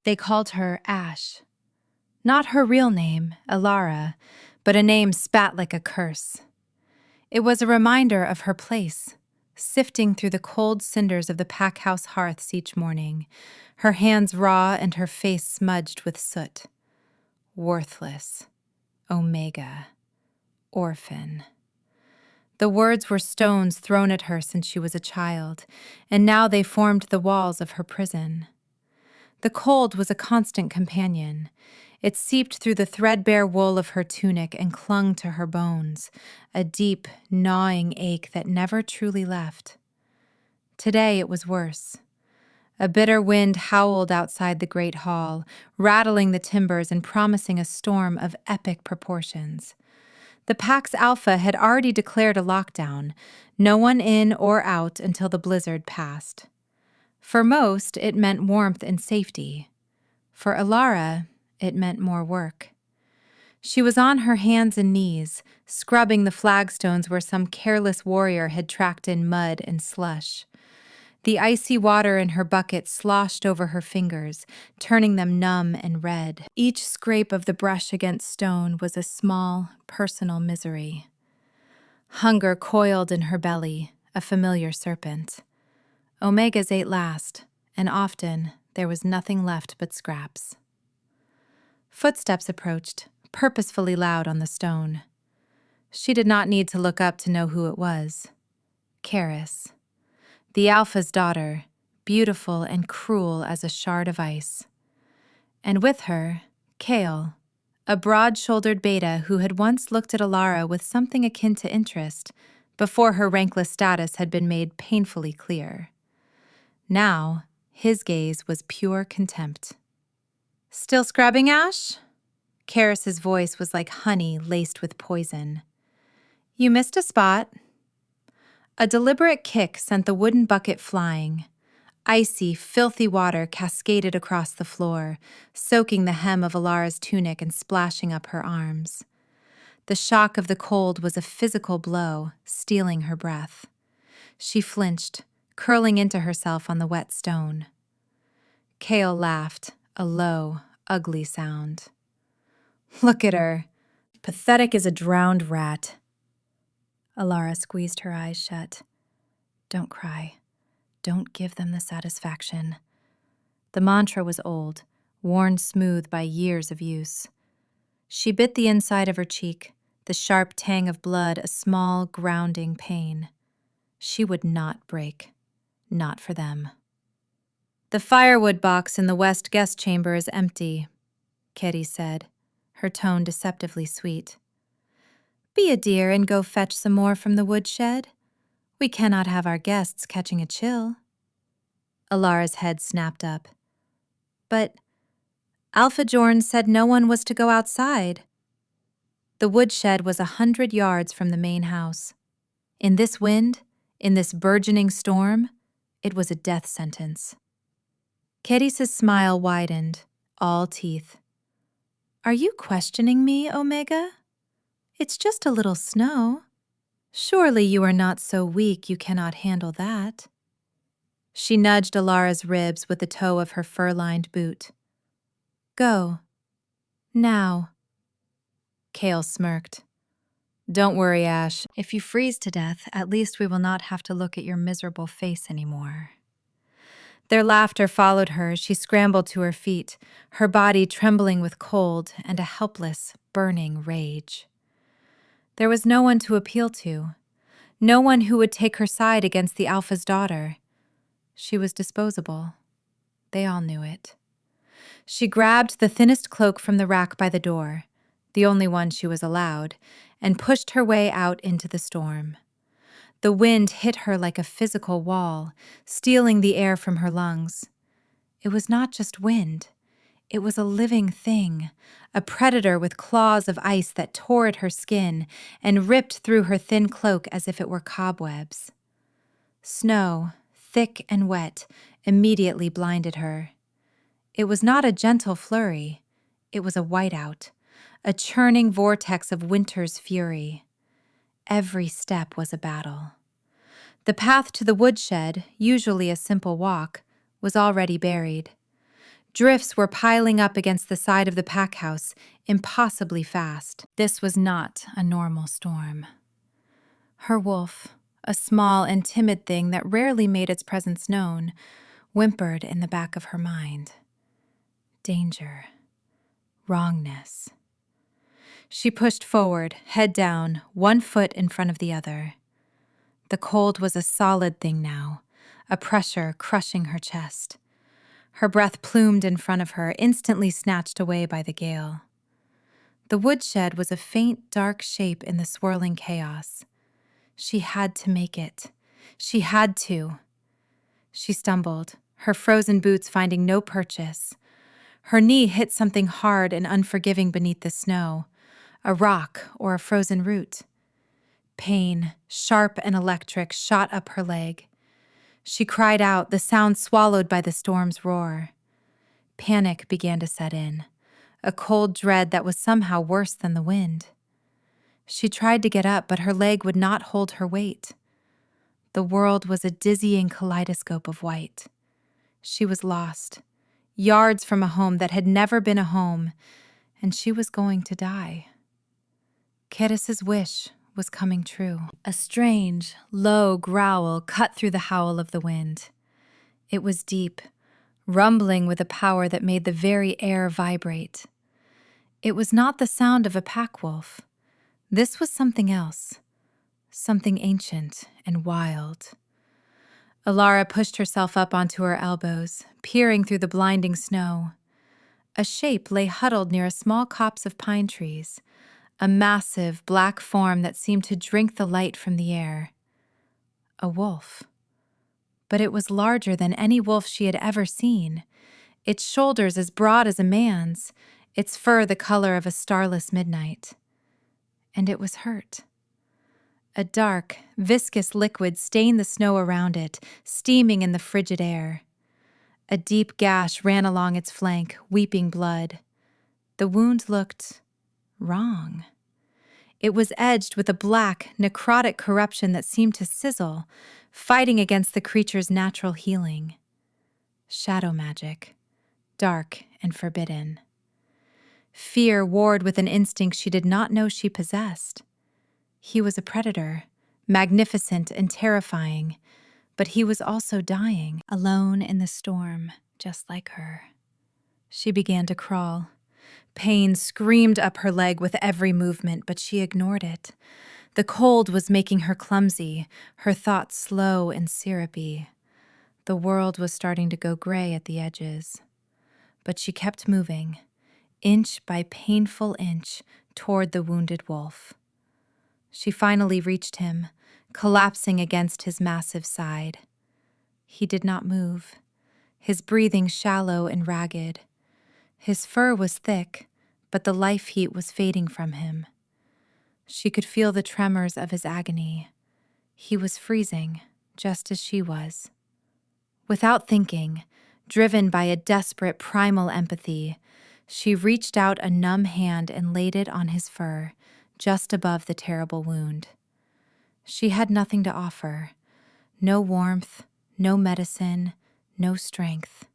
They called her Ash. Not her real name, Alara, but a name spat like a curse. It was a reminder of her place, sifting through the cold cinders of the pack house hearths each morning, her hands raw and her face smudged with soot. Worthless. Omega. Orphan. The words were stones thrown at her since she was a child, and now they formed the walls of her prison. The cold was a constant companion. It seeped through the threadbare wool of her tunic and clung to her bones, a deep, gnawing ache that never truly left. Today it was worse. A bitter wind howled outside the great hall, rattling the timbers and promising a storm of epic proportions. The Pax Alpha had already declared a lockdown, no one in or out until the blizzard passed. For most, it meant warmth and safety. For Alara, it meant more work. She was on her hands and knees, scrubbing the flagstones where some careless warrior had tracked in mud and slush. The icy water in her bucket sloshed over her fingers, turning them numb and red. Each scrape of the brush against stone was a small, personal misery. Hunger coiled in her belly, a familiar serpent. Omegas ate last, and often there was nothing left but scraps. Footsteps approached, purposefully loud on the stone. She did not need to look up to know who it was. Karis. The Alpha's daughter, beautiful and cruel as a shard of ice. And with her, Kale, a broad-shouldered beta who had once looked at Alara with something akin to interest before her rankless status had been made painfully clear. Now, his gaze was pure contempt. "Still scrubbing, Ash?" Karis's voice was like honey laced with poison. "You missed a spot." A deliberate kick sent the wooden bucket flying. Icy, filthy water cascaded across the floor, soaking the hem of Alara's tunic and splashing up her arms. The shock of the cold was a physical blow, stealing her breath. She flinched, curling into herself on the wet stone. Kale laughed, a low, ugly sound. "Look at her. Pathetic as a drowned rat." Alara squeezed her eyes shut. "Don't cry. Don't give them the satisfaction." The mantra was old, worn smooth by years of use. She bit the inside of her cheek, the sharp tang of blood a small, grounding pain. She would not break. Not for them. "The firewood box in the west guest chamber is empty," Kitty said, her tone deceptively sweet. "Be a dear and go fetch some more from the woodshed. We cannot have our guests catching a chill." Alara's head snapped up. "But Alpha Jorn said no one was to go outside." The woodshed was 100 yards from the main house. In this wind, in this burgeoning storm, it was a death sentence. Keris's smile widened, all teeth. "Are you questioning me, Omega? It's just a little snow. Surely you are not so weak you cannot handle that." She nudged Alara's ribs with the toe of her fur-lined boot. "Go. Now." Kale smirked. "Don't worry, Ash. If you freeze to death, at least we will not have to look at your miserable face anymore." Their laughter followed her as she scrambled to her feet, her body trembling with cold and a helpless, burning rage. There was no one to appeal to, no one who would take her side against the Alpha's daughter. She was disposable. They all knew it. She grabbed the thinnest cloak from the rack by the door, the only one she was allowed, and pushed her way out into the storm. The wind hit her like a physical wall, stealing the air from her lungs. It was not just wind. It was a living thing, a predator with claws of ice that tore at her skin and ripped through her thin cloak as if it were cobwebs. Snow, thick and wet, immediately blinded her. It was not a gentle flurry. It was a whiteout, a churning vortex of winter's fury. Every step was a battle. The path to the woodshed, usually a simple walk, was already buried. Drifts were piling up against the side of the pack house, impossibly fast. This was not a normal storm. Her wolf, a small and timid thing that rarely made its presence known, whimpered in the back of her mind. Danger. Wrongness. She pushed forward, head down, one foot in front of the other. The cold was a solid thing now, a pressure crushing her chest. Her breath plumed in front of her, instantly snatched away by the gale. The woodshed was a faint, dark shape in the swirling chaos. She had to make it. She had to. She stumbled, her frozen boots finding no purchase. Her knee hit something hard and unforgiving beneath the snow, a rock or a frozen root. Pain, sharp and electric, shot up her leg. She cried out, the sound swallowed by the storm's roar. Panic began to set in, a cold dread that was somehow worse than the wind. She tried to get up, but her leg would not hold her weight. The world was a dizzying kaleidoscope of white. She was lost, yards from a home that had never been a home, and she was going to die. Keris's wish was coming true. A strange, low growl cut through the howl of the wind. It was deep, rumbling with a power that made the very air vibrate. It was not the sound of a pack wolf. This was something else, something ancient and wild. Alara pushed herself up onto her elbows, peering through the blinding snow. A shape lay huddled near a small copse of pine trees, a massive black form that seemed to drink the light from the air. A wolf. But it was larger than any wolf she had ever seen, its shoulders as broad as a man's, its fur the color of a starless midnight. And it was hurt. A dark, viscous liquid stained the snow around it, steaming in the frigid air. A deep gash ran along its flank, weeping blood. The wound looked wrong. It was edged with a black, necrotic corruption that seemed to sizzle, fighting against the creature's natural healing. Shadow magic, dark and forbidden. Fear warred with an instinct she did not know she possessed. He was a predator, magnificent and terrifying, but he was also dying, alone in the storm, just like her. She began to crawl. Pain screamed up her leg with every movement, but she ignored it. The cold was making her clumsy, her thoughts slow and syrupy. The world was starting to go gray at the edges. But she kept moving, inch by painful inch, toward the wounded wolf. She finally reached him, collapsing against his massive side. He did not move, his breathing shallow and ragged. His fur was thick, but the life heat was fading from him. She could feel the tremors of his agony. He was freezing, just as she was. Without thinking, driven by a desperate primal empathy, she reached out a numb hand and laid it on his fur, just above the terrible wound. She had nothing to offer. No warmth, no medicine, no strength.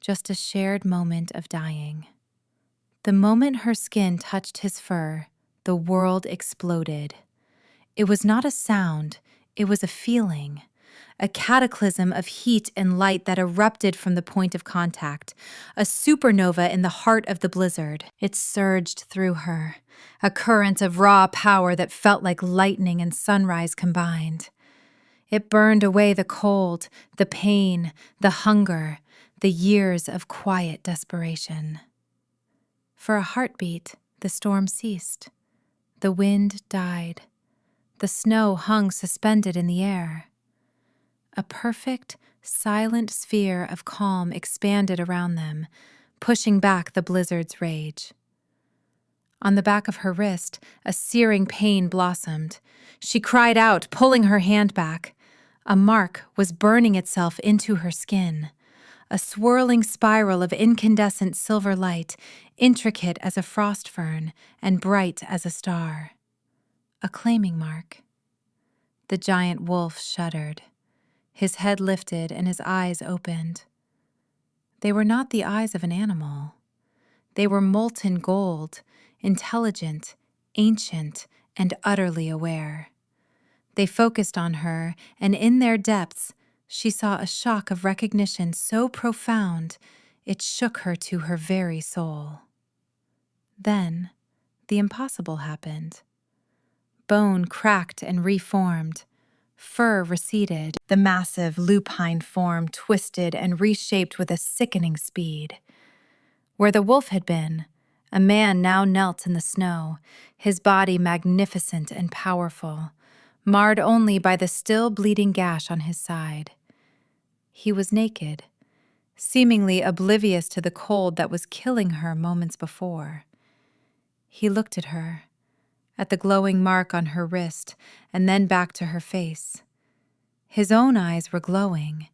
Just a shared moment of dying. The moment her skin touched his fur, the world exploded. It was not a sound, it was a feeling, a cataclysm of heat and light that erupted from the point of contact, a supernova in the heart of the blizzard. It surged through her, a current of raw power that felt like lightning and sunrise combined. It burned away the cold, the pain, the hunger, the years of quiet desperation. For a heartbeat, the storm ceased. The wind died. The snow hung suspended in the air. A perfect, silent sphere of calm expanded around them, pushing back the blizzard's rage. On the back of her wrist, a searing pain blossomed. She cried out, pulling her hand back. A mark was burning itself into her skin, a swirling spiral of incandescent silver light, intricate as a frost fern and bright as a star. A claiming mark. The giant wolf shuddered. His head lifted and his eyes opened. They were not the eyes of an animal. They were molten gold, intelligent, ancient, and utterly aware. They focused on her, and in their depths, she saw a shock of recognition so profound it shook her to her very soul. Then, the impossible happened. Bone cracked and reformed. Fur receded. The massive lupine form twisted and reshaped with a sickening speed. Where the wolf had been, a man now knelt in the snow, his body magnificent and powerful, marred only by the still bleeding gash on his side. He was naked, seemingly oblivious to the cold that was killing her moments before. He looked at her, at the glowing mark on her wrist, and then back to her face. His own eyes were glowing,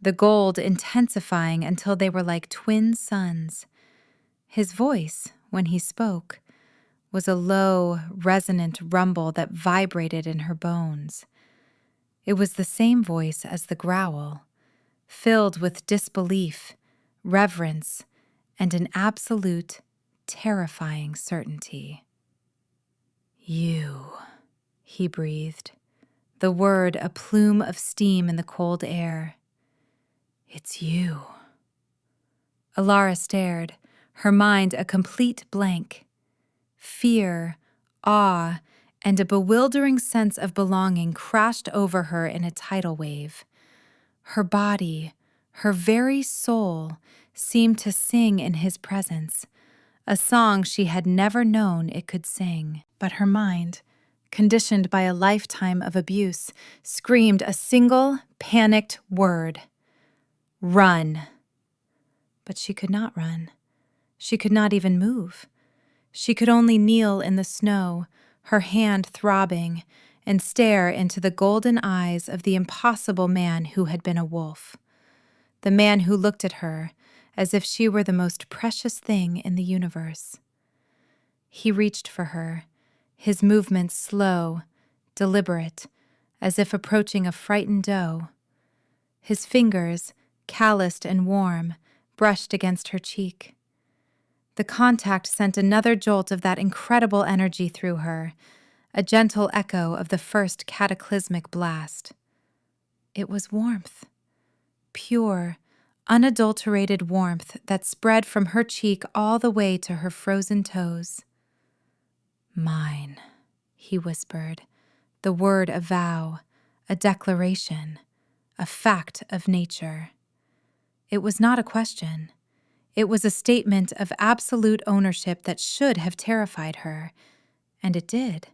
the gold intensifying until they were like twin suns. His voice, when he spoke, was a low, resonant rumble that vibrated in her bones. It was the same voice as the growl, filled with disbelief, reverence, and an absolute, terrifying certainty. "You," he breathed, the word a plume of steam in the cold air. "It's you." Alara stared, her mind a complete blank. Fear, awe, and a bewildering sense of belonging crashed over her in a tidal wave. Her body, her very soul, seemed to sing in his presence, a song she had never known it could sing. But her mind, conditioned by a lifetime of abuse, screamed a single, panicked word: "Run!" But she could not run. She could not even move. She could only kneel in the snow, her hand throbbing, and stare into the golden eyes of the impossible man who had been a wolf. The man who looked at her as if she were the most precious thing in the universe. He reached for her, his movements slow, deliberate, as if approaching a frightened doe. His fingers, calloused and warm, brushed against her cheek. The contact sent another jolt of that incredible energy through her, a gentle echo of the first cataclysmic blast. It was warmth, pure, unadulterated warmth that spread from her cheek all the way to her frozen toes. "Mine," he whispered, the word a vow, a declaration, a fact of nature. It was not a question. It was a statement of absolute ownership that should have terrified her, and it did.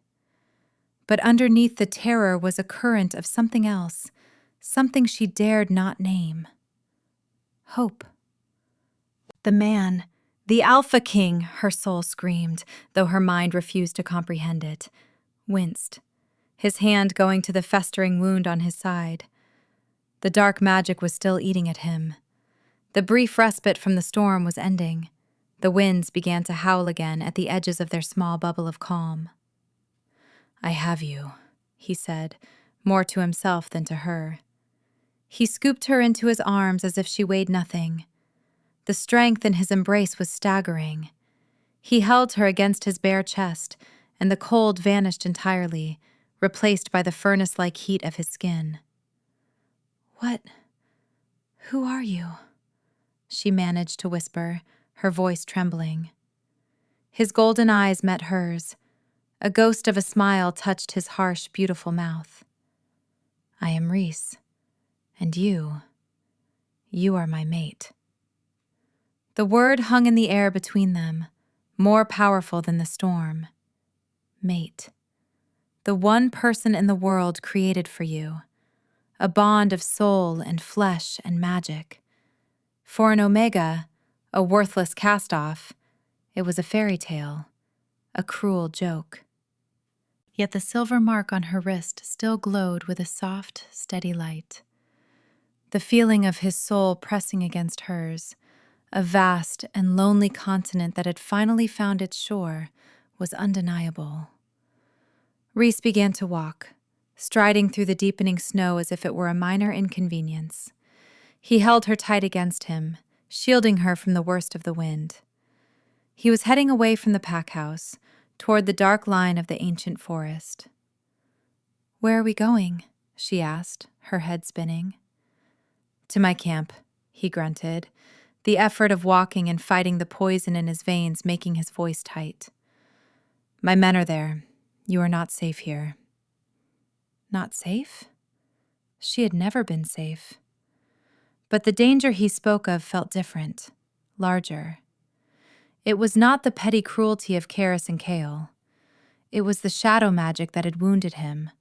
But underneath the terror was a current of something else, something she dared not name. Hope. The man, the Alpha King, her soul screamed, though her mind refused to comprehend it, winced, his hand going to the festering wound on his side. The dark magic was still eating at him. The brief respite from the storm was ending. The winds began to howl again at the edges of their small bubble of calm. "I have you," he said, more to himself than to her. He scooped her into his arms as if she weighed nothing. The strength in his embrace was staggering. He held her against his bare chest, and the cold vanished entirely, replaced by the furnace-like heat of his skin. Who are you?" she managed to whisper, her voice trembling. His golden eyes met hers. A ghost of a smile touched his harsh, beautiful mouth. "I am Reese, and you are my mate." The word hung in the air between them, more powerful than the storm. Mate. The one person in the world created for you. A bond of soul and flesh and magic. For an Omega, a worthless cast-off, it was a fairy tale, a cruel joke. Yet the silver mark on her wrist still glowed with a soft, steady light. The feeling of his soul pressing against hers, a vast and lonely continent that had finally found its shore, was undeniable. Reese began to walk, striding through the deepening snow as if it were a minor inconvenience. He held her tight against him, shielding her from the worst of the wind. He was heading away from the pack house, toward the dark line of the ancient forest. "Where are we going?" she asked, her head spinning. "To my camp," he grunted, the effort of walking and fighting the poison in his veins making his voice tight. "My men are there. You are not safe here." Not safe? She had never been safe. But the danger he spoke of felt different, larger. It was not the petty cruelty of Karis and Kale. It was the shadow magic that had wounded him,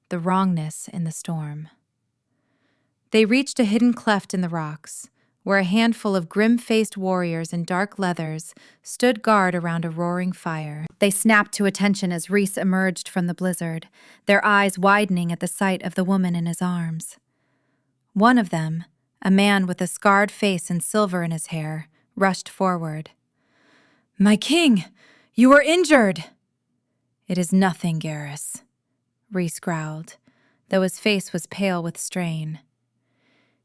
the wrongness in the storm. They reached a hidden cleft in the rocks, where a handful of grim-faced warriors in dark leathers stood guard around a roaring fire. They snapped to attention as Rhys emerged from the blizzard, their eyes widening at the sight of the woman in his arms. One of them, a man with a scarred face and silver in his hair, rushed forward. "My king, you are injured!" "It is nothing, Garrus," Rhys growled, though his face was pale with strain.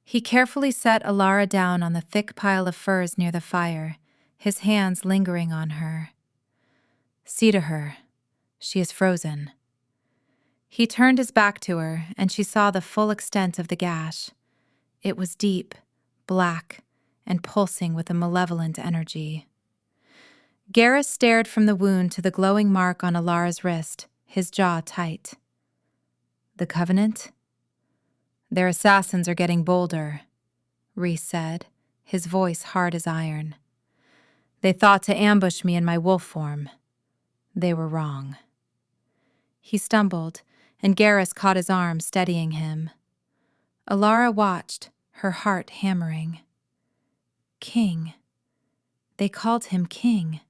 He carefully set Alara down on the thick pile of furs near the fire, his hands lingering on her. "See to her. She is frozen." He turned his back to her, and she saw the full extent of the gash. It was deep, black, and pulsing with a malevolent energy. Garrus stared from the wound to the glowing mark on Alara's wrist, his jaw tight. "The Covenant? Their assassins are getting bolder," Rhys said, his voice hard as iron. "They thought to ambush me in my wolf form. They were wrong." He stumbled, and Garrus caught his arm, steadying him. Alara watched, her heart hammering. King. They called him King.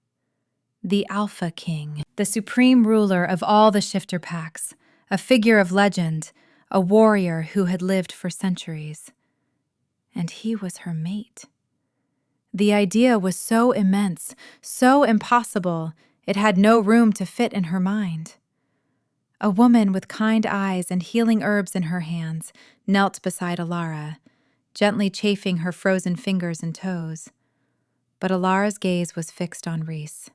The Alpha King, the supreme ruler of all the shifter packs, a figure of legend, a warrior who had lived for centuries. And he was her mate. The idea was so immense, so impossible, it had no room to fit in her mind. A woman with kind eyes and healing herbs in her hands knelt beside Alara, gently chafing her frozen fingers and toes. But Alara's gaze was fixed on Rhys.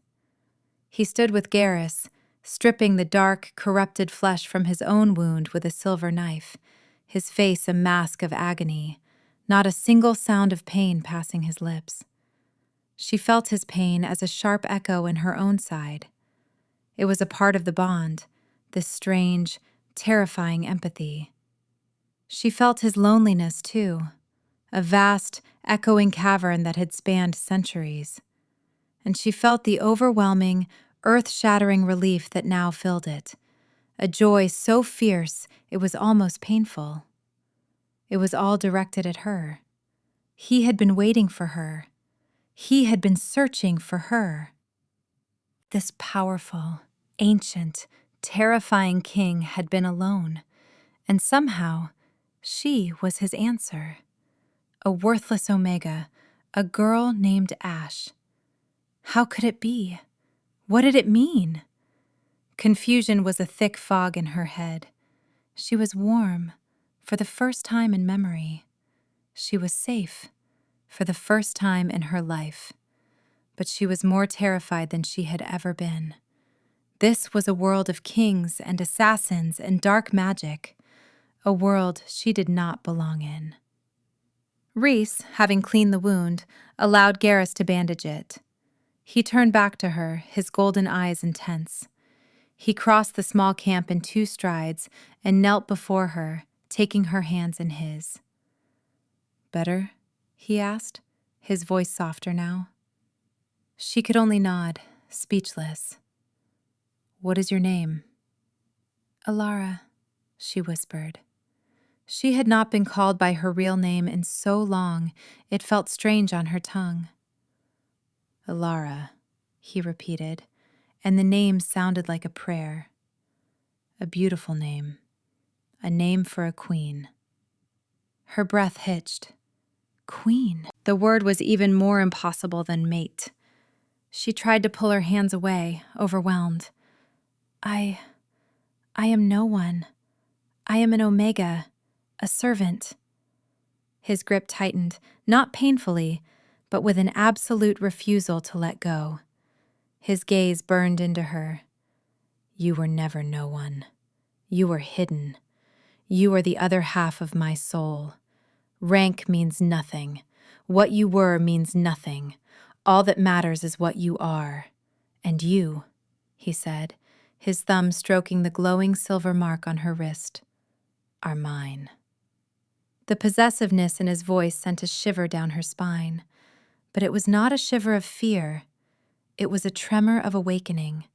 He stood with Garrus, stripping the dark, corrupted flesh from his own wound with a silver knife, his face a mask of agony, not a single sound of pain passing his lips. She felt his pain as a sharp echo in her own side. It was a part of the bond, this strange, terrifying empathy. She felt his loneliness, too, a vast, echoing cavern that had spanned centuries. And she felt the overwhelming, earth-shattering relief that now filled it, a joy so fierce it was almost painful. It was all directed at her. He had been waiting for her. He had been searching for her. This powerful, ancient, terrifying king had been alone, and somehow she was his answer. A worthless Omega, a girl named Ash. How could it be? What did it mean? Confusion was a thick fog in her head. She was warm, for the first time in memory. She was safe, for the first time in her life. But she was more terrified than she had ever been. This was a world of kings and assassins and dark magic, a world she did not belong in. Rhys, having cleaned the wound, allowed Garrus to bandage it. He turned back to her, his golden eyes intense. He crossed the small camp in 2 strides and knelt before her, taking her hands in his. "Better?" he asked, his voice softer now. She could only nod, speechless. "What is your name?" "Alara," she whispered. She had not been called by her real name in so long, it felt strange on her tongue. "Alara," he repeated, and the name sounded like a prayer. A beautiful name. A name for a queen. Her breath hitched. Queen. The word was even more impossible than mate. She tried to pull her hands away, overwhelmed. I am no one. I am an Omega, a servant." His grip tightened, not painfully, but with an absolute refusal to let go. His gaze burned into her. You were never no one. You were hidden. You are the other half of my soul. Rank means nothing. What you were means nothing. All that matters is what you are. And you, he said, his thumb stroking the glowing silver mark on her wrist, are mine. The possessiveness in his voice sent a shiver down her spine, but it was not a shiver of fear. It was a tremor of awakening.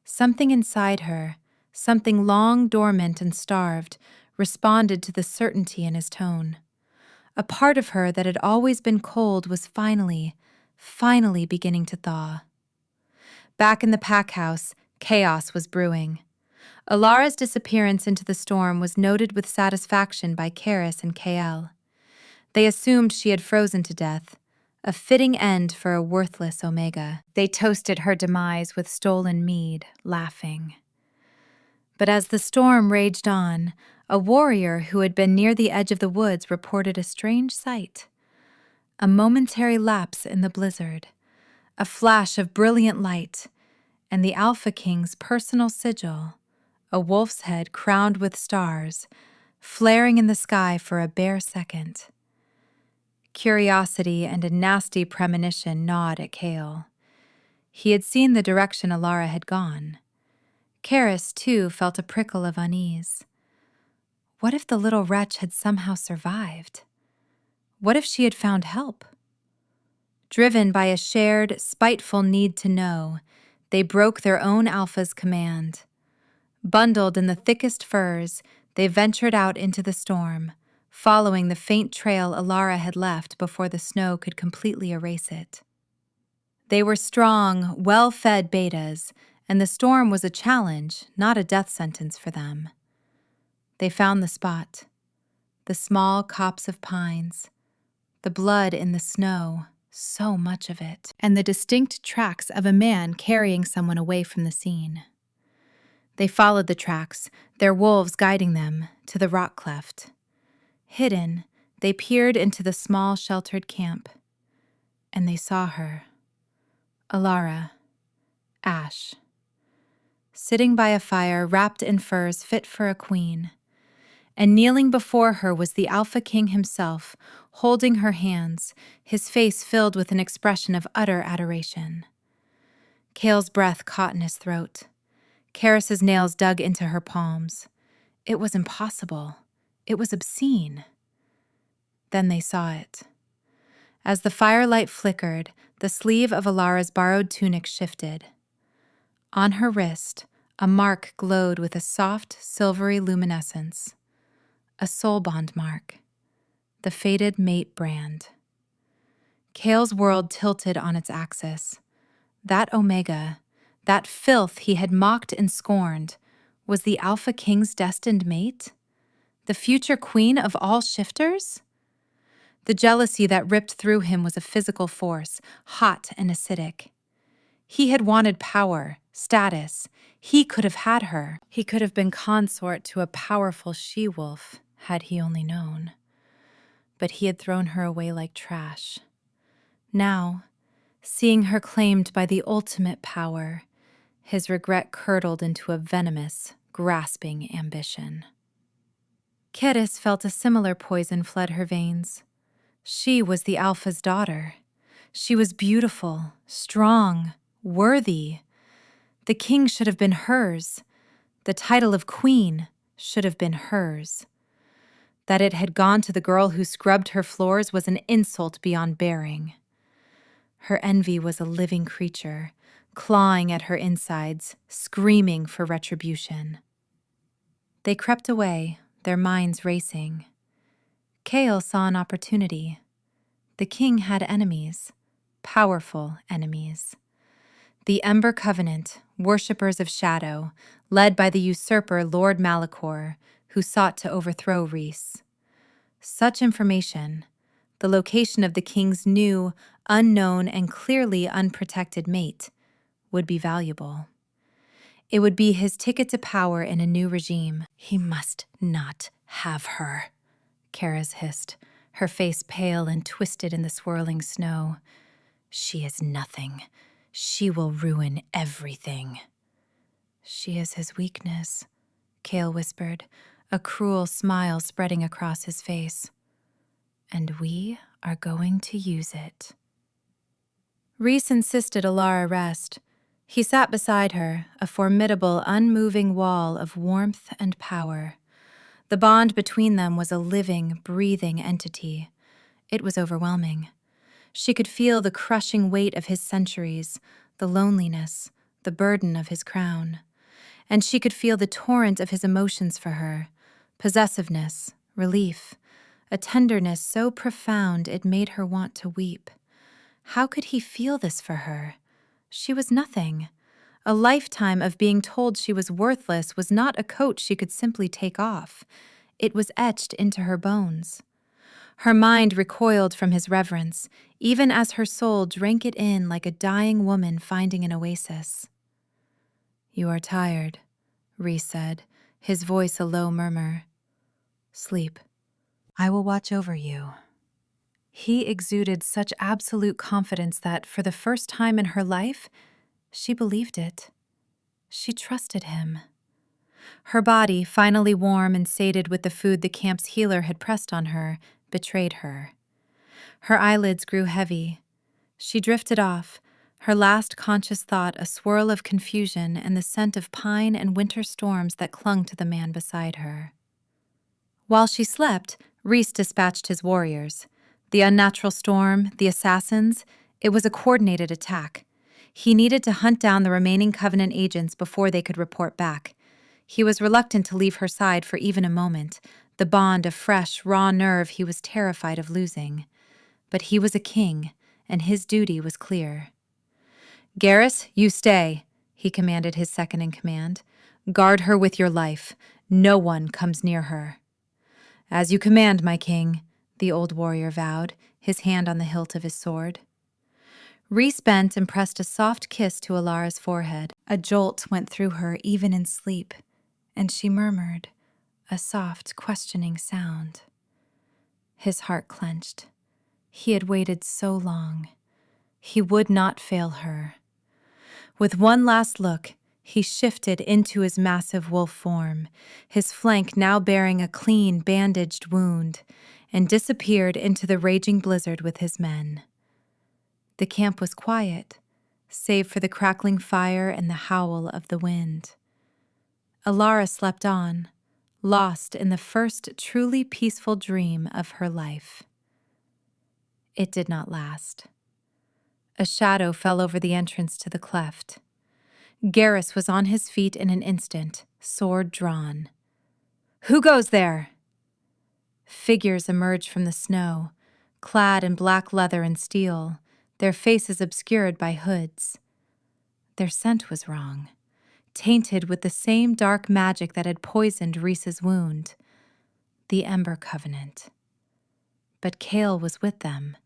Something inside her, something long dormant and starved, responded to the certainty in his tone. A part of her that had always been cold was finally beginning to thaw. Back in the pack house, chaos was brewing. Alara's disappearance into the storm was noted with satisfaction by Karis and KL. They assumed she had frozen to death, a fitting end for a worthless Omega. They toasted her demise with stolen mead, laughing. But as the storm raged on, a warrior who had been near the edge of the woods reported a strange sight. A momentary lapse in the blizzard, a flash of brilliant light, and the Alpha King's personal sigil, a wolf's head crowned with stars, flaring in the sky for a bare second. Curiosity and a nasty premonition gnawed at Kale. He had seen the direction Alara had gone. Karis, too, felt a prickle of unease. What if the little wretch had somehow survived? What if she had found help? Driven by a shared, spiteful need to know, they broke their own Alpha's command. Bundled in the thickest furs, they ventured out into the storm, following the faint trail Alara had left before the snow could completely erase it. They were strong, well-fed betas, and the storm was a challenge, not a death sentence for them. They found the spot, the small copse of pines, the blood in the snow, so much of it, and the distinct tracks of a man carrying someone away from the scene. They followed the tracks, their wolves guiding them, to the rock cleft. Hidden, they peered into the small sheltered camp, and they saw her. Alara, Ash. Sitting by a fire wrapped in furs fit for a queen, and kneeling before her was the Alpha King himself, holding her hands, his face filled with an expression of utter adoration. Kale's breath caught in his throat. Karis's nails dug into her palms. It was impossible. It was obscene. Then they saw it. As the firelight flickered, the sleeve of Alara's borrowed tunic shifted. On her wrist, a mark glowed with a soft, silvery luminescence. A soul bond mark. The fated mate brand. Kale's world tilted on its axis. That Omega, that filth he had mocked and scorned, was the Alpha King's destined mate? The future queen of all shifters? The jealousy that ripped through him was a physical force, hot and acidic. He had wanted power, status. He could have had her. He could have been consort to a powerful she-wolf, had he only known. But he had thrown her away like trash. Now, seeing her claimed by the ultimate power, his regret curdled into a venomous, grasping ambition. Karis felt a similar poison flood her veins. She was the Alpha's daughter. She was beautiful, strong, worthy. The king should have been hers. The title of queen should have been hers. That it had gone to the girl who scrubbed her floors was an insult beyond bearing. Her envy was a living creature, clawing at her insides, screaming for retribution. They crept away, their minds racing. Kale saw an opportunity. The king had enemies, powerful enemies. The Ember Covenant, worshippers of shadow, led by the usurper Lord Malachor, who sought to overthrow Reese. Such information, the location of the king's new, unknown, and clearly unprotected mate, would be valuable. It would be his ticket to power in a new regime. He must not have her, Karis hissed, her face pale and twisted in the swirling snow. "She is nothing. She will ruin everything." "She is his weakness," Cale whispered, a cruel smile spreading across his face. "And we are going to use it." Rhys insisted Alara rest. He sat beside her, a formidable, unmoving wall of warmth and power. The bond between them was a living, breathing entity. It was overwhelming. She could feel the crushing weight of his centuries, the loneliness, the burden of his crown. And she could feel the torrent of his emotions for her, possessiveness, relief, a tenderness so profound it made her want to weep. How could he feel this for her? She was nothing. A lifetime of being told she was worthless was not a coat she could simply take off. It was etched into her bones. Her mind recoiled from his reverence, even as her soul drank it in like a dying woman finding an oasis. "You are tired," Rhys said, his voice a low murmur. "Sleep. I will watch over you." He exuded such absolute confidence that, for the first time in her life, she believed it. She trusted him. Her body, finally warm and sated with the food the camp's healer had pressed on her, betrayed her. Her eyelids grew heavy. She drifted off, her last conscious thought a swirl of confusion and the scent of pine and winter storms that clung to the man beside her. While she slept, Rhys dispatched his warriors. The unnatural storm, the assassins, it was a coordinated attack. He needed to hunt down the remaining Covenant agents before they could report back. He was reluctant to leave her side for even a moment, the bond of fresh, raw nerve he was terrified of losing. But he was a king, and his duty was clear. "Garrus, you stay," he commanded his second-in-command. "Guard her with your life. No one comes near her." "As you command, my king," the old warrior vowed, his hand on the hilt of his sword. Rhys bent and pressed a soft kiss to Alara's forehead. A jolt went through her even in sleep, and she murmured, a soft, questioning sound. His heart clenched. He had waited so long. He would not fail her. With one last look, he shifted into his massive wolf form, his flank now bearing a clean, bandaged wound, and disappeared into the raging blizzard with his men. The camp was quiet, save for the crackling fire and the howl of the wind. Alara slept on, lost in the first truly peaceful dream of her life. It did not last. A shadow fell over the entrance to the cleft. Garrus was on his feet in an instant, sword drawn. "Who goes there?" Figures emerged from the snow, clad in black leather and steel, their faces obscured by hoods. Their scent was wrong, tainted with the same dark magic that had poisoned Rhys's wound. The Ember Covenant. But Cale was with them.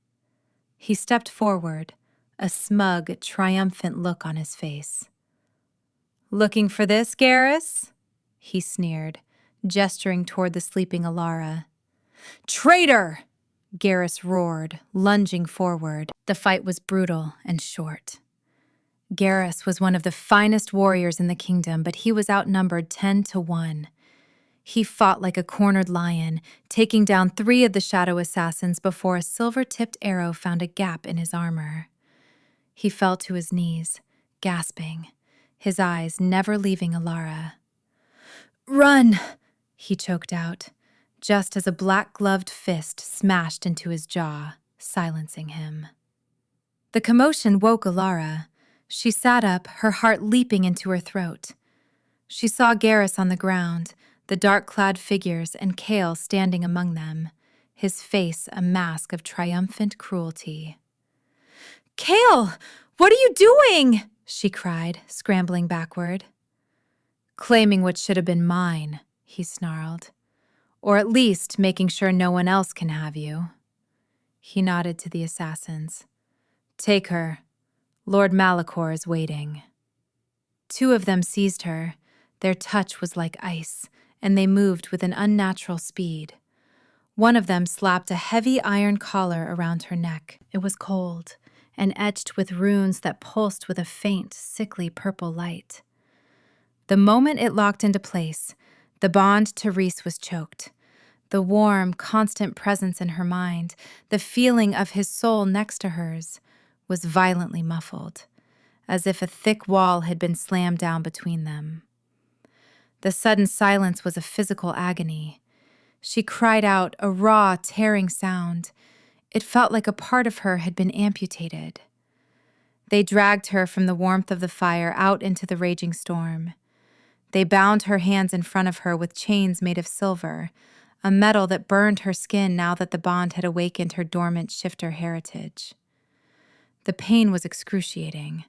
He stepped forward, a smug, triumphant look on his face. "Looking for this, Garrus?" he sneered, gesturing toward the sleeping Alara. "Traitor!" Garrus roared, lunging forward. The fight was brutal and short. Garrus was one of the finest warriors in the kingdom, but he was outnumbered 10-1. He fought like a cornered lion, taking down 3 of the shadow assassins before a silver-tipped arrow found a gap in his armor. He fell to his knees, gasping, his eyes never leaving Alara. "Run!" he choked out, just as a black-gloved fist smashed into his jaw, silencing him. The commotion woke Alara. She sat up, her heart leaping into her throat. She saw Garrus on the ground, the dark-clad figures, and Cale standing among them, his face a mask of triumphant cruelty. "Cale, what are you doing?" she cried, scrambling backward. "Claiming what should have been mine," he snarled. "Or at least making sure no one else can have you." He nodded to the assassins. "Take her. Lord Malachor is waiting." 2 of them seized her. Their touch was like ice, and they moved with an unnatural speed. One of them slapped a heavy iron collar around her neck. It was cold and etched with runes that pulsed with a faint, sickly purple light. The moment it locked into place, the bond to Reese was choked. The warm, constant presence in her mind, the feeling of his soul next to hers, was violently muffled, as if a thick wall had been slammed down between them. The sudden silence was a physical agony. She cried out, a raw, tearing sound. It felt like a part of her had been amputated. They dragged her from the warmth of the fire out into the raging storm. They bound her hands in front of her with chains made of silver, a metal that burned her skin now that the bond had awakened her dormant shifter heritage. The pain was excruciating,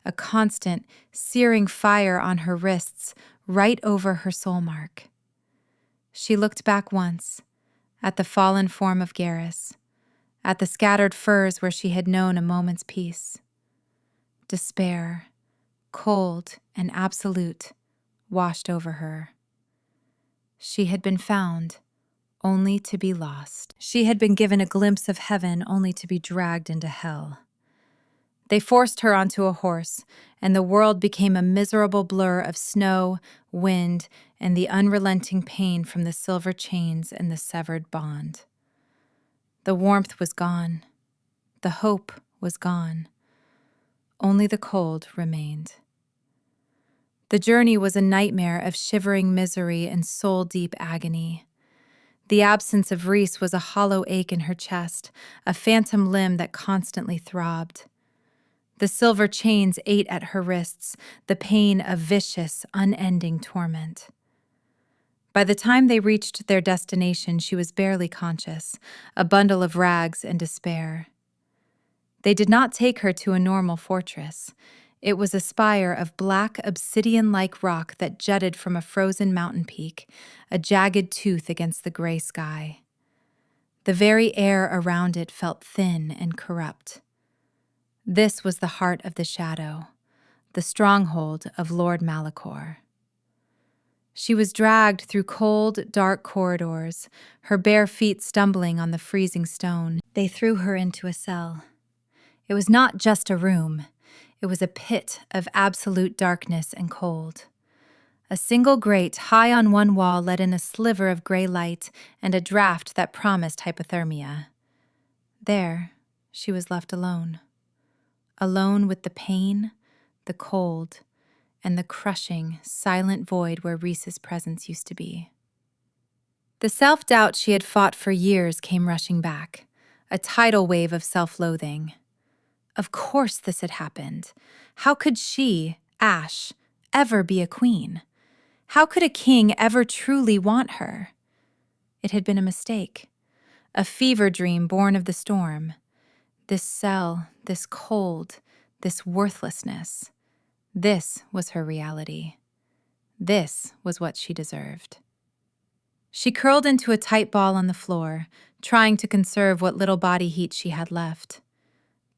a constant, searing fire on her wrists, right over her soul mark. She looked back once, at the fallen form of Garrus, at the scattered furs where she had known a moment's peace. Despair, cold and absolute, washed over her. She had been found, only to be lost. She had been given a glimpse of heaven, only to be dragged into hell. They forced her onto a horse, and the world became a miserable blur of snow, wind, and the unrelenting pain from the silver chains and the severed bond. The warmth was gone. The hope was gone. Only the cold remained. The journey was a nightmare of shivering misery and soul-deep agony. The absence of Reese was a hollow ache in her chest, a phantom limb that constantly throbbed. The silver chains ate at her wrists, the pain of vicious, unending torment. By the time they reached their destination, she was barely conscious, a bundle of rags and despair. They did not take her to a normal fortress. It was a spire of black, obsidian-like rock that jutted from a frozen mountain peak, a jagged tooth against the gray sky. The very air around it felt thin and corrupt. This was the heart of the shadow, the stronghold of Lord Malachor. She was dragged through cold, dark corridors, her bare feet stumbling on the freezing stone. They threw her into a cell. It was not just a room. It was a pit of absolute darkness and cold. A single grate high on one wall let in a sliver of gray light and a draft that promised hypothermia. There, she was left alone. Alone with the pain, the cold, and the crushing, silent void where Reese's presence used to be. The self-doubt she had fought for years came rushing back, a tidal wave of self-loathing. Of course this had happened. How could she, Ash, ever be a queen? How could a king ever truly want her? It had been a mistake, a fever dream born of the storm. This cell, this cold, this worthlessness. This was her reality. This was what she deserved. She curled into a tight ball on the floor, trying to conserve what little body heat she had left.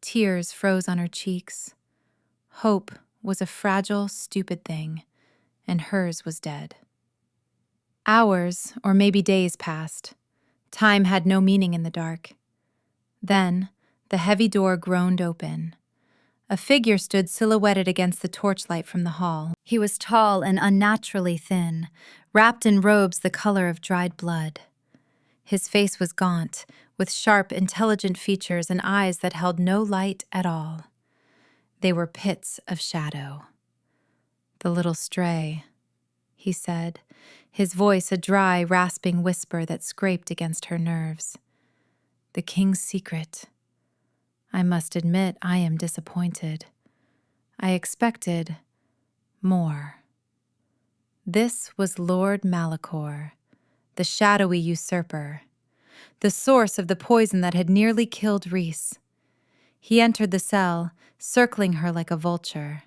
Tears froze on her cheeks. Hope was a fragile, stupid thing, and hers was dead. Hours, or maybe days, passed. Time had no meaning in the dark. Then, the heavy door groaned open. A figure stood silhouetted against the torchlight from the hall. He was tall and unnaturally thin, wrapped in robes the color of dried blood. His face was gaunt, with sharp, intelligent features and eyes that held no light at all. They were pits of shadow. "The little stray," he said, his voice a dry, rasping whisper that scraped against her nerves. "The king's secret. I must admit I am disappointed. I expected more." This was Lord Malachor, the shadowy usurper, the source of the poison that had nearly killed Reese. He entered the cell, circling her like a vulture.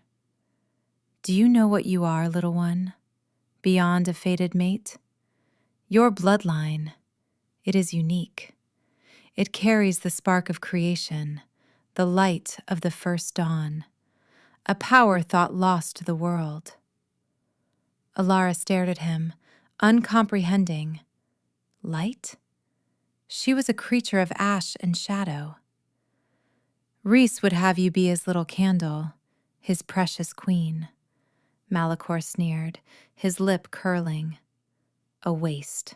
"Do you know what you are, little one, beyond a fated mate? Your bloodline, it is unique. It carries the spark of creation, the light of the first dawn, a power thought lost to the world." Alara stared at him, uncomprehending. Light? She was a creature of ash and shadow. Rhys would have you be his little candle, his precious queen, Malachor sneered, his lip curling. A waste.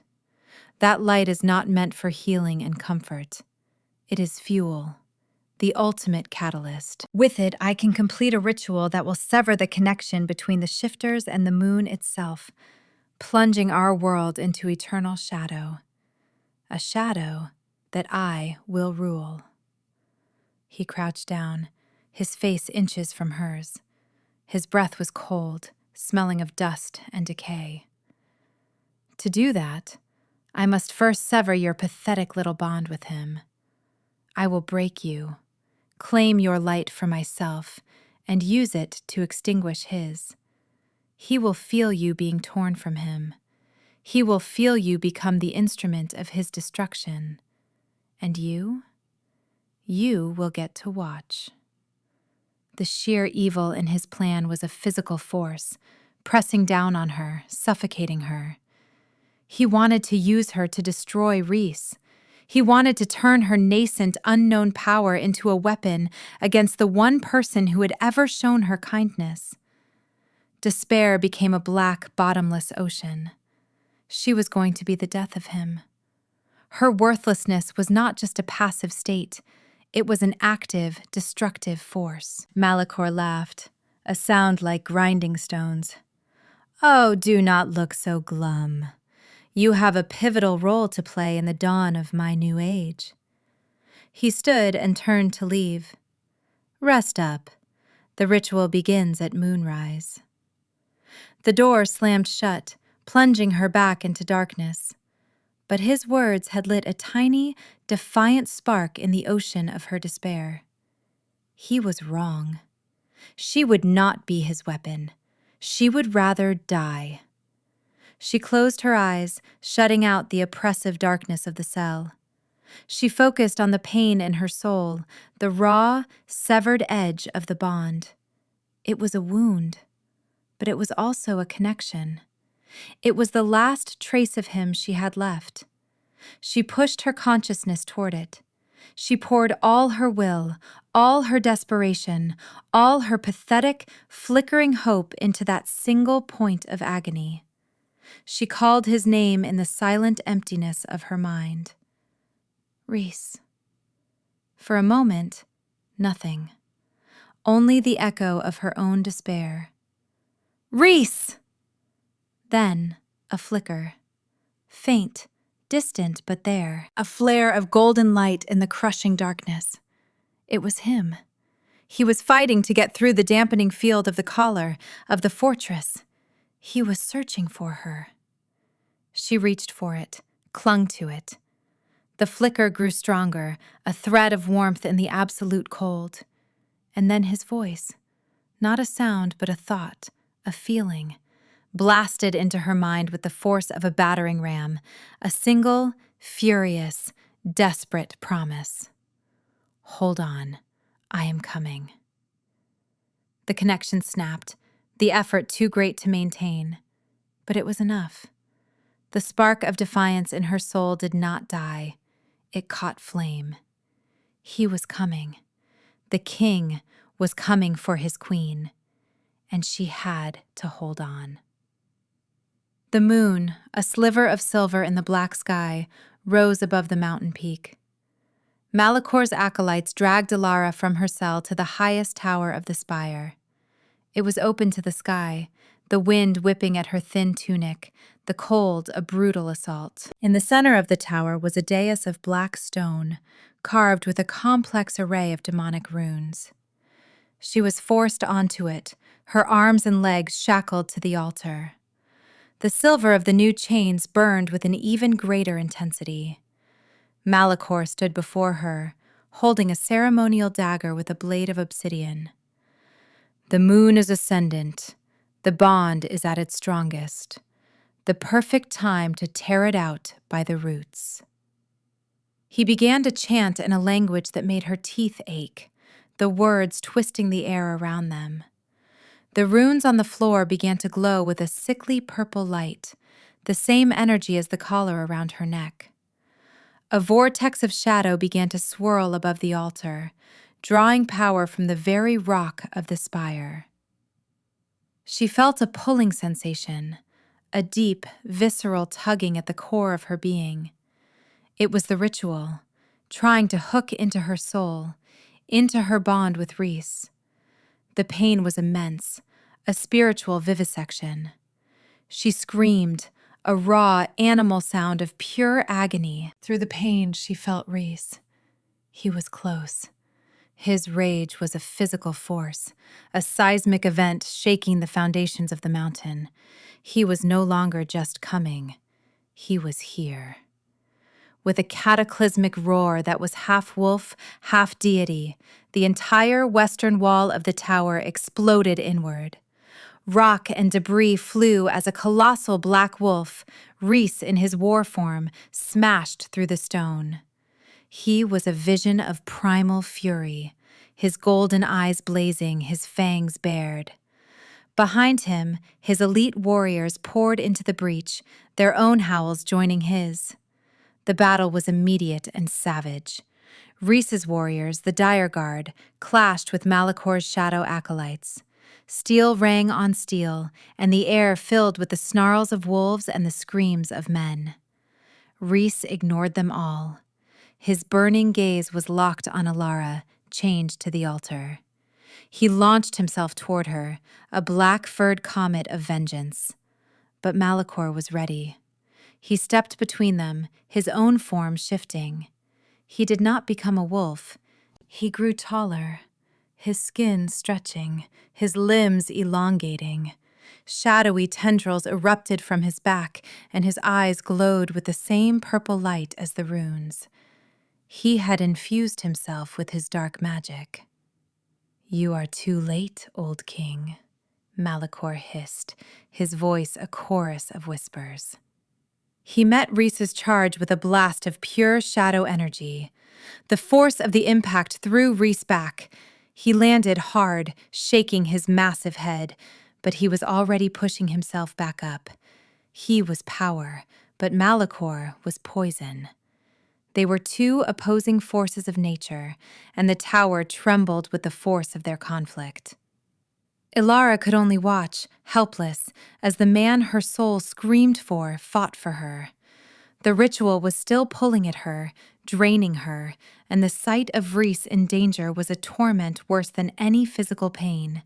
That light is not meant for healing and comfort. It is fuel, the ultimate catalyst. With it, I can complete a ritual that will sever the connection between the shifters and the moon itself, plunging our world into eternal shadow. A shadow that I will rule. He crouched down, his face inches from hers. His breath was cold, smelling of dust and decay. To do that, I must first sever your pathetic little bond with him. I will break you, claim your light for myself, and use it to extinguish his. He will feel you being torn from him. He will feel you become the instrument of his destruction. And you will get to watch. The sheer evil in his plan was a physical force, pressing down on her, suffocating her. He wanted to use her to destroy Rhys. He wanted to turn her nascent, unknown power into a weapon against the one person who had ever shown her kindness. Despair became a black, bottomless ocean. She was going to be the death of him. Her worthlessness was not just a passive state. It was an active, destructive force. Malachor laughed, a sound like grinding stones. Oh, do not look so glum. You have a pivotal role to play in the dawn of my new age. He stood and turned to leave. Rest up. The ritual begins at moonrise. The door slammed shut, plunging her back into darkness. But his words had lit a tiny, defiant spark in the ocean of her despair. He was wrong. She would not be his weapon. She would rather die. She closed her eyes, shutting out the oppressive darkness of the cell. She focused on the pain in her soul, the raw, severed edge of the bond. It was a wound, but it was also a connection. It was the last trace of him she had left. She pushed her consciousness toward it. She poured all her will, all her desperation, all her pathetic, flickering hope into that single point of agony. She called his name in the silent emptiness of her mind. Rhys. For a moment, nothing. Only the echo of her own despair. Rhys! Then, a flicker. Faint, distant, but there. A flare of golden light in the crushing darkness. It was him. He was fighting to get through the dampening field of the collar, of the fortress. He was searching for her. She reached for it, clung to it. The flicker grew stronger, a thread of warmth in the absolute cold. And then his voice, not a sound but a thought, a feeling, blasted into her mind with the force of a battering ram, a single, furious, desperate promise. Hold on, I am coming. The connection snapped, the effort too great to maintain. But it was enough. The spark of defiance in her soul did not die. It caught flame. He was coming. The king was coming for his queen, and she had to hold on. The moon, a sliver of silver in the black sky, rose above the mountain peak. Malachor's acolytes dragged Alara from her cell to the highest tower of the spire. It was open to the sky, the wind whipping at her thin tunic, the cold a brutal assault. In the center of the tower was a dais of black stone, carved with a complex array of demonic runes. She was forced onto it, her arms and legs shackled to the altar. The silver of the new chains burned with an even greater intensity. Malachor stood before her, holding a ceremonial dagger with a blade of obsidian. The moon is ascendant. The bond is at its strongest. The perfect time to tear it out by the roots. He began to chant in a language that made her teeth ache, the words twisting the air around them. The runes on the floor began to glow with a sickly purple light, the same energy as the collar around her neck. A vortex of shadow began to swirl above the altar, drawing power from the very rock of the spire. She felt a pulling sensation, a deep, visceral tugging at the core of her being. It was the ritual, trying to hook into her soul, into her bond with Rhys. The pain was immense, a spiritual vivisection. She screamed, a raw, animal sound of pure agony. Through the pain, she felt Rhys. He was close. His rage was a physical force, a seismic event shaking the foundations of the mountain. He was no longer just coming. He was here. With a cataclysmic roar that was half wolf, half deity, the entire western wall of the tower exploded inward. Rock and debris flew as a colossal black wolf, Rhys in his war form, smashed through the stone. He was a vision of primal fury, his golden eyes blazing, his fangs bared. Behind him, his elite warriors poured into the breach, their own howls joining his. The battle was immediate and savage. Rhys's warriors, the Dire Guard, clashed with Malicor's shadow acolytes. Steel rang on steel, and the air filled with the snarls of wolves and the screams of men. Rhys ignored them all. His burning gaze was locked on Alara, chained to the altar. He launched himself toward her, a black-furred comet of vengeance. But Malicor was ready. He stepped between them, his own form shifting. He did not become a wolf. He grew taller, his skin stretching, his limbs elongating. Shadowy tendrils erupted from his back, and his eyes glowed with the same purple light as the runes. He had infused himself with his dark magic. "You are too late, old king," Malicor hissed, his voice a chorus of whispers. He met Rhys's charge with a blast of pure shadow energy. The force of the impact threw Rhys back. He landed hard, shaking his massive head, but he was already pushing himself back up. He was power, but Malicor was poison. They were two opposing forces of nature, and the tower trembled with the force of their conflict. Alara could only watch, helpless, as the man her soul screamed for fought for her. The ritual was still pulling at her, draining her, and the sight of Rhys in danger was a torment worse than any physical pain.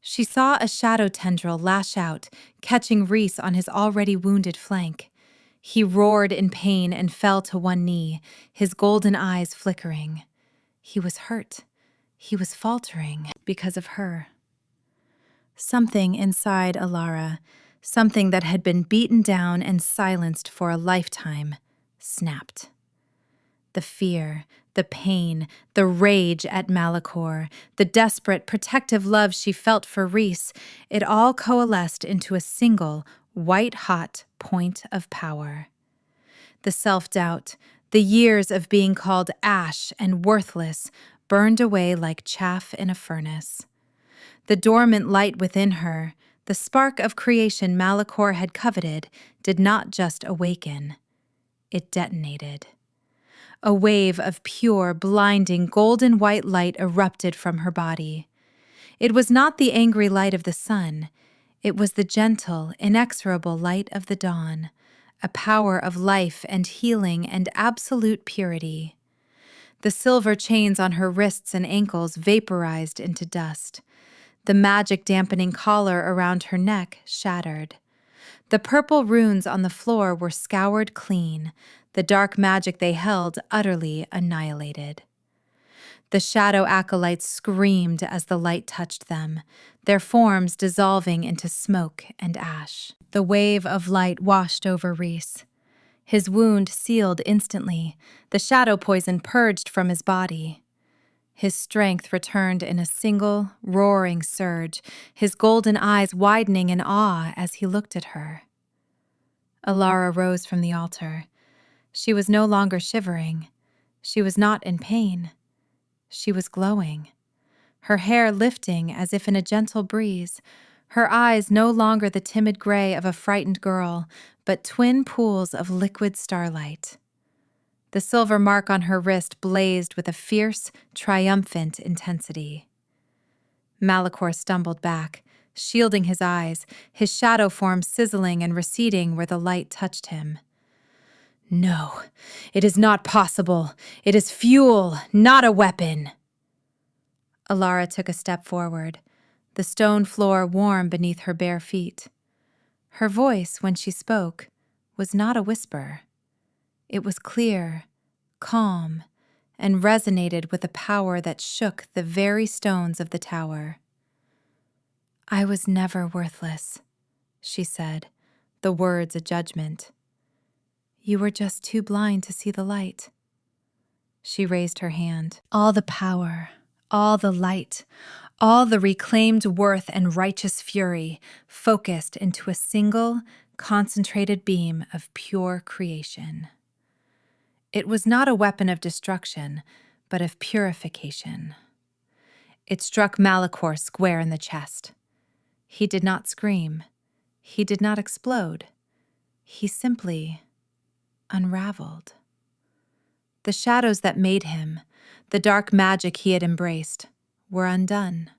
She saw a shadow tendril lash out, catching Rhys on his already wounded flank. He roared in pain and fell to one knee, his golden eyes flickering. He was hurt. He was faltering because of her. Something inside Alara, something that had been beaten down and silenced for a lifetime, snapped. The fear, the pain, the rage at Malicor, the desperate, protective love she felt for Rhys, it all coalesced into a single, white-hot point of power. The self-doubt, the years of being called ash and worthless, burned away like chaff in a furnace. The dormant light within her, the spark of creation Malicor had coveted, did not just awaken. It detonated. A wave of pure, blinding, golden white light erupted from her body. It was not the angry light of the sun. It was the gentle, inexorable light of the dawn, a power of life and healing and absolute purity. The silver chains on her wrists and ankles vaporized into dust. The magic-dampening collar around her neck shattered. The purple runes on the floor were scoured clean, the dark magic they held utterly annihilated. The shadow acolytes screamed as the light touched them, their forms dissolving into smoke and ash. The wave of light washed over Rhys. His wound sealed instantly, the shadow poison purged from his body. His strength returned in a single, roaring surge, his golden eyes widening in awe as he looked at her. Alara rose from the altar. She was no longer shivering. She was not in pain. She was glowing, her hair lifting as if in a gentle breeze, her eyes no longer the timid gray of a frightened girl, but twin pools of liquid starlight. The silver mark on her wrist blazed with a fierce, triumphant intensity. Malachor stumbled back, shielding his eyes, his shadow form sizzling and receding where the light touched him. No, it is not possible. It is fuel, not a weapon. Alara took a step forward, the stone floor warm beneath her bare feet. Her voice, when she spoke, was not a whisper. It was clear, calm, and resonated with a power that shook the very stones of the tower. I was never worthless, she said, the words a judgment. You were just too blind to see the light. She raised her hand. All the power, all the light, all the reclaimed worth and righteous fury focused into a single, concentrated beam of pure creation. It was not a weapon of destruction, but of purification. It struck Malachor square in the chest. He did not scream. He did not explode. He simply unraveled. The shadows that made him, the dark magic he had embraced, were undone.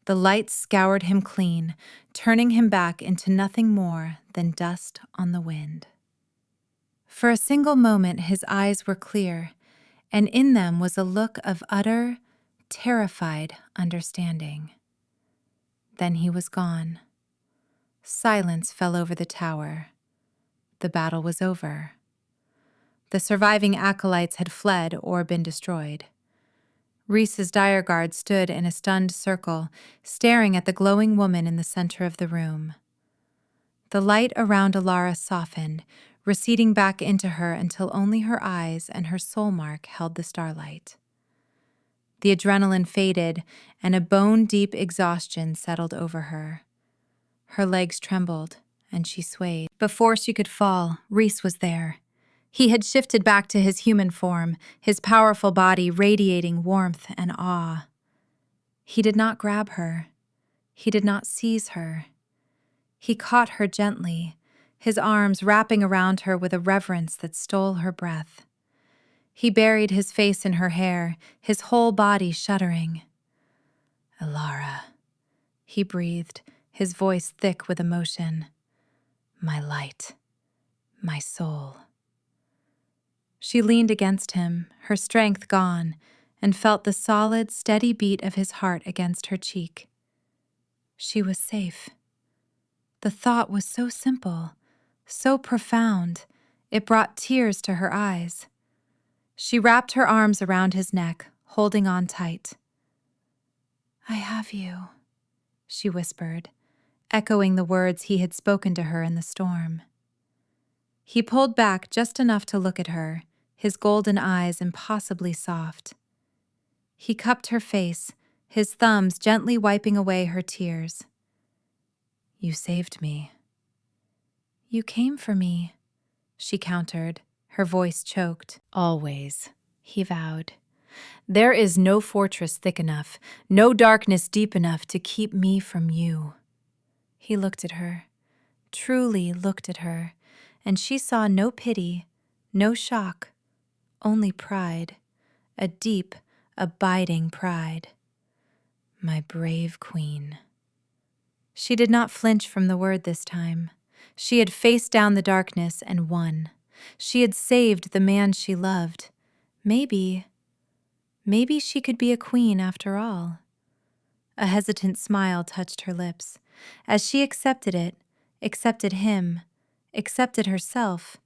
The light scoured him clean, turning him back into nothing more than dust on the wind. For a single moment his eyes were clear, and in them was a look of utter, terrified understanding. Then he was gone. Silence fell over the tower. The battle was over. The surviving acolytes had fled or been destroyed. Rhys's dire guard stood in a stunned circle, staring at the glowing woman in the center of the room. The light around Alara softened, receding back into her until only her eyes and her soul mark held the starlight. The adrenaline faded, and a bone-deep exhaustion settled over her. Her legs trembled, and she swayed. Before she could fall, Rhys was there. He had shifted back to his human form, his powerful body radiating warmth and awe. He did not grab her. He did not seize her. He caught her gently, his arms wrapping around her with a reverence that stole her breath. He buried his face in her hair, his whole body shuddering. "Alara," he breathed, his voice thick with emotion. "My light, my soul." She leaned against him, her strength gone, and felt the solid, steady beat of his heart against her cheek. She was safe. The thought was so simple, so profound, it brought tears to her eyes. She wrapped her arms around his neck, holding on tight. "I have you," she whispered, echoing the words he had spoken to her in the storm. He pulled back just enough to look at her, his golden eyes impossibly soft. He cupped her face, his thumbs gently wiping away her tears. "You saved me." "You came for me," she countered, her voice choked. "Always," he vowed. "There is no fortress thick enough, no darkness deep enough to keep me from you." He looked at her, truly looked at her, and she saw no pity, no shock, only pride, a deep, abiding pride. "My brave queen." She did not flinch from the word this time. She had faced down the darkness and won. She had saved the man she loved. Maybe she could be a queen after all. A hesitant smile touched her lips. As she accepted it, accepted him, accepted herself,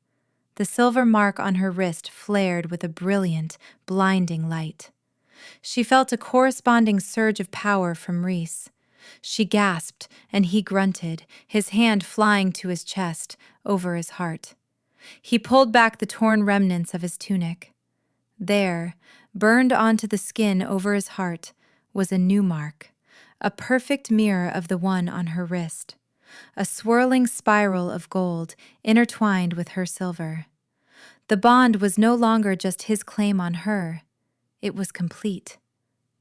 the silver mark on her wrist flared with a brilliant, blinding light. She felt a corresponding surge of power from Rhys. She gasped, and he grunted, his hand flying to his chest, over his heart. He pulled back the torn remnants of his tunic. There, burned onto the skin over his heart, was a new mark, a perfect mirror of the one on her wrist, a swirling spiral of gold intertwined with her silver. The bond was no longer just his claim on her. It was complete,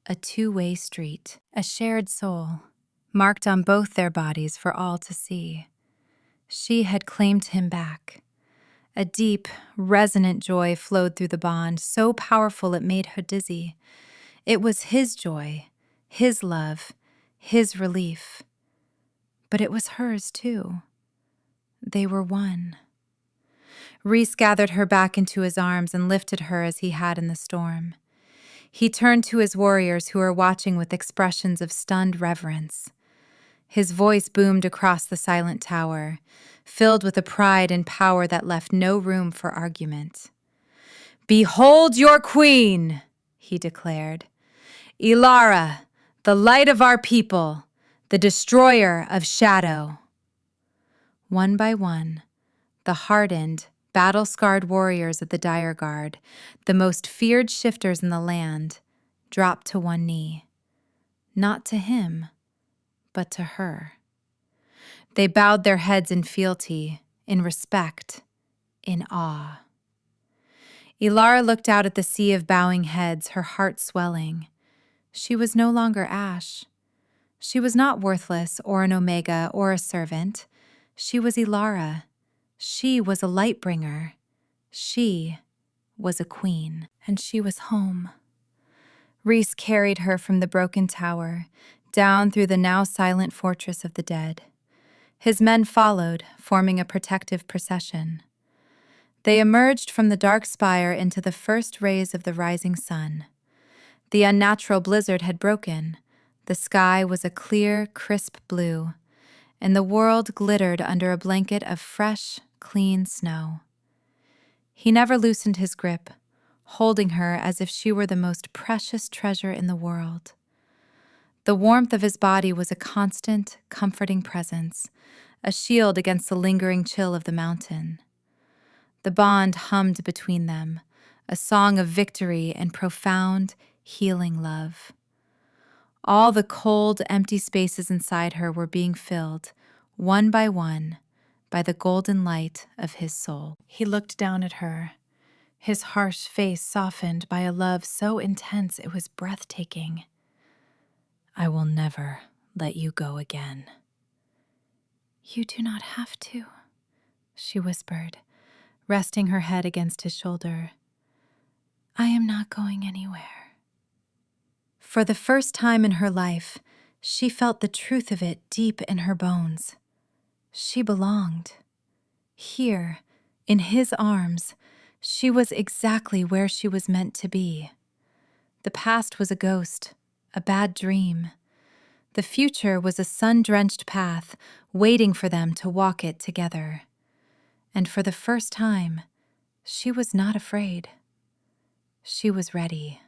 a two-way street, a shared soul, marked on both their bodies for all to see. She had claimed him back, A deep, resonant joy flowed through the bond, so powerful it made her dizzy. It was his joy, his love, his relief. But it was hers, too. They were one. Rhys gathered her back into his arms and lifted her as he had in the storm. He turned to his warriors who were watching with expressions of stunned reverence. His voice boomed across the silent tower, filled with a pride and power that left no room for argument. "Behold your queen," he declared. "Ilara, the light of our people, the destroyer of shadow." One by one, the hardened, battle-scarred warriors of the Dire Guard, the most feared shifters in the land, dropped to one knee. Not to him, but to her. They bowed their heads in fealty, in respect, in awe. Ilara looked out at the sea of bowing heads, her heart swelling. She was no longer Ash. She was not worthless or an Omega or a servant. She was Ilara. She was a light-bringer. She was a queen. And she was home. Rhys carried her from the broken tower, down through the now silent fortress of the dead. His men followed, forming a protective procession. They emerged from the dark spire into the first rays of the rising sun. The unnatural blizzard had broken. The sky was a clear, crisp blue, and the world glittered under a blanket of fresh, clean snow. He never loosened his grip, holding her as if she were the most precious treasure in the world. The warmth of his body was a constant, comforting presence, a shield against the lingering chill of the mountain. The bond hummed between them, a song of victory and profound, healing love. All the cold, empty spaces inside her were being filled, one by one, by the golden light of his soul. He looked down at her, his harsh face softened by a love so intense it was breathtaking. "I will never let you go again." "You do not have to," she whispered, resting her head against his shoulder. "I am not going anywhere." For the first time in her life, she felt the truth of it deep in her bones. She belonged. Here, in his arms, she was exactly where she was meant to be. The past was a ghost, a bad dream. The future was a sun-drenched path, waiting for them to walk it together. And for the first time, she was not afraid. She was ready.